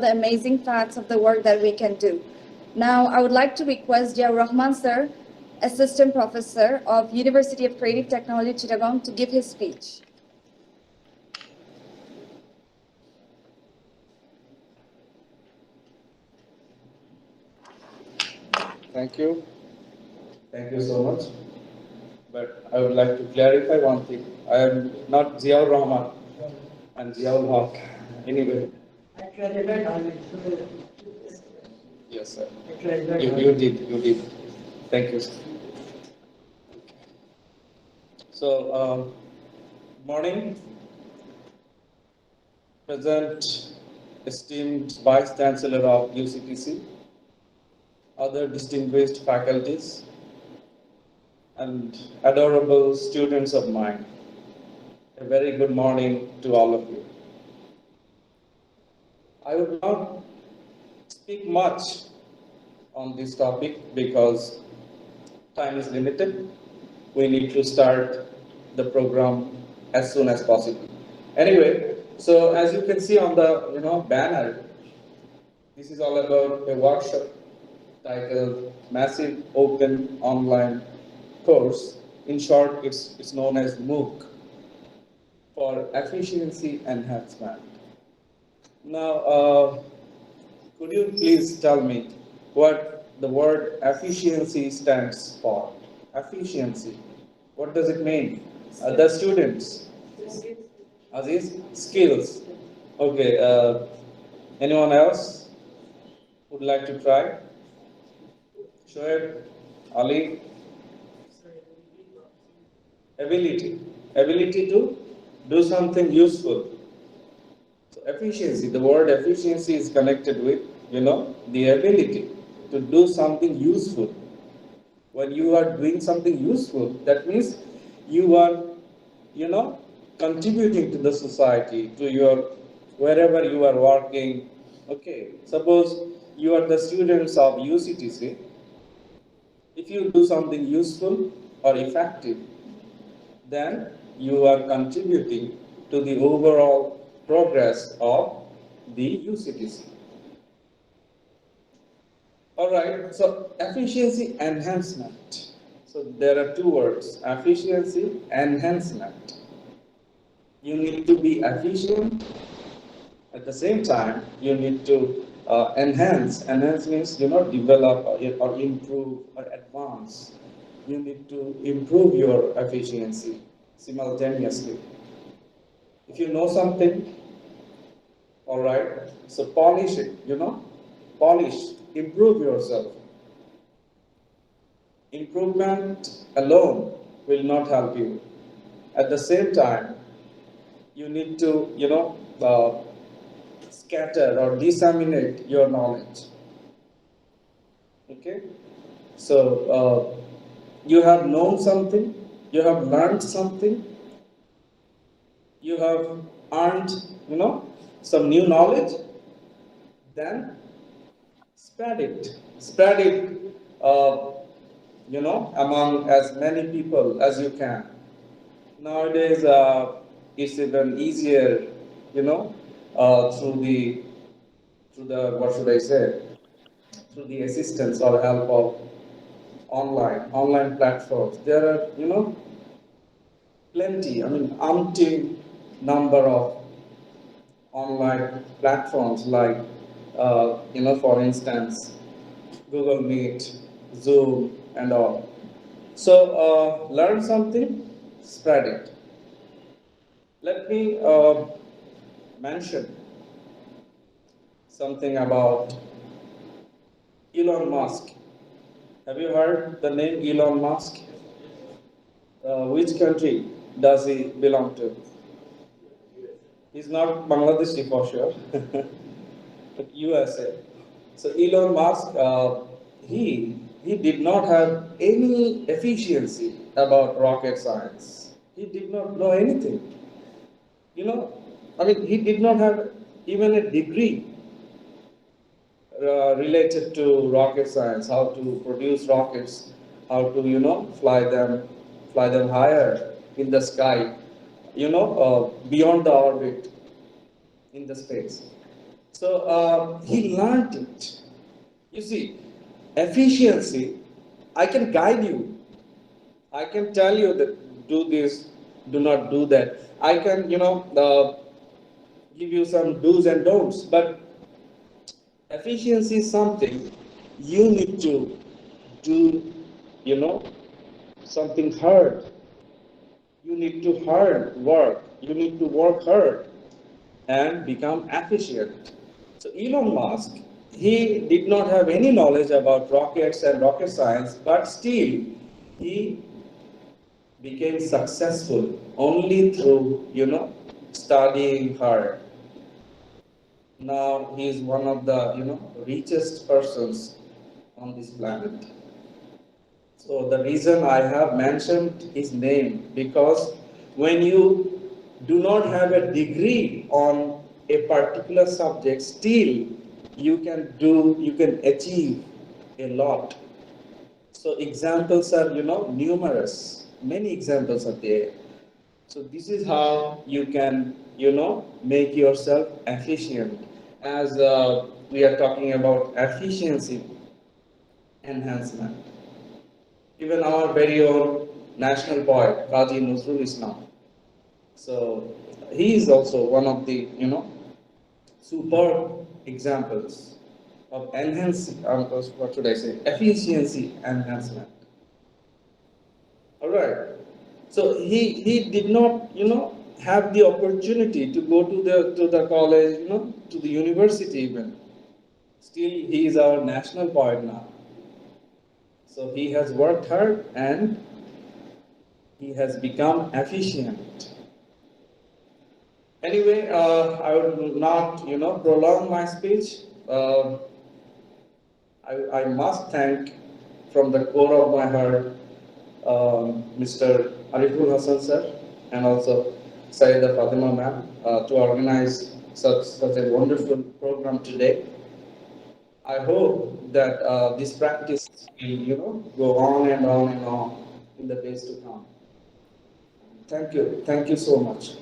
the amazing facts of the work that we can do. Now, I would like to request Dia Rahman sir, Assistant Professor of University of Creative Technology, Chittagong, to give his speech. Thank you. Thank you so much. But I would like to clarify one thing. I am not Ziaur Rahman and Ziaul Haq. Anyway. Yes, sir. You did. You did. Thank you, sir. So, morning, present esteemed Vice Chancellor of UCTC, other distinguished faculties, and adorable students of mine. A very good morning to all of you. I would not speak much on this topic because time is limited. We need to start the program as soon as possible. Anyway, so as you can see on the banner, this is all about a workshop titled Massive Open Online Course. In short, it's known as MOOC for efficiency enhancement. Now, could you please tell me what the word efficiency stands for? Efficiency. What does it mean? The students. Aziz, skills. Okay. Anyone else would like to try? Shoaib, Ali. Ability. Ability to do something useful. So efficiency. The word efficiency is connected with the ability to do something useful. When you are doing something useful, that means you are, contributing to the society, to your wherever you are working. Okay, suppose you are the students of UCTC. If you do something useful or effective, then you are contributing to the overall progress of the UCTC. All right, so efficiency enhancement. So there are two words, efficiency enhancement. You need to be efficient. At the same time, you need to enhance. Enhance means, develop or improve or advance. You need to improve your efficiency simultaneously. If you know something, all right, so polish it, polish, improve yourself. Improvement alone will not help you. At the same time, you need to, scatter or disseminate your knowledge. Okay? So, you have known something, you have learned something, you have earned, some new knowledge, then spread it. Spread it, among as many people as you can. Nowadays, it's even easier, through the what should I say, through the assistance or help of online platforms. There are, plenty. I mean, umpteen number of online platforms like, for instance, Google Meet, Zoom, and all. So, learn something, spread it. Let me mention something about Elon Musk. Have you heard the name Elon Musk? Which country does he belong to? He's not Bangladeshi for sure, but USA. So Elon Musk, he did not have any efficiency about rocket science. He did not know anything. He did not have even a degree related to rocket science, how to produce rockets, how to fly them higher in the sky, beyond the orbit in the space. So he learned it. You see, efficiency, I can guide you. I can tell you that do this, do not do that. I can, give you some do's and don'ts. But efficiency is something you need to do, you know, something hard. You need to hard work. You need to work hard and become efficient. So Elon Musk, he did not have any knowledge about rockets and rocket science, but still he became successful only through, studying hard. Now he is one of the, richest persons on this planet. So the reason I have mentioned his name because when you do not have a degree on a particular subject, still you can achieve a lot. So examples are, numerous. Many examples are there. So this is how you can, make yourself efficient. As we are talking about efficiency enhancement. Even our very own national poet, Qazi Nazrul Islam. So he is also one of the, superb examples of enhancing, what should I say, efficiency enhancement. All right. So he did not, have the opportunity to go to the college, to the university even. Still, he is our national poet now. So he has worked hard and he has become efficient. Anyway, I will not, prolong my speech. I must thank from the core of my heart Mr. Ariful Hassan sir and also Sayyida Fatima ma'am to organize such a wonderful program today. I hope that this practice will, go on and on and on in the days to come. Thank you. Thank you so much.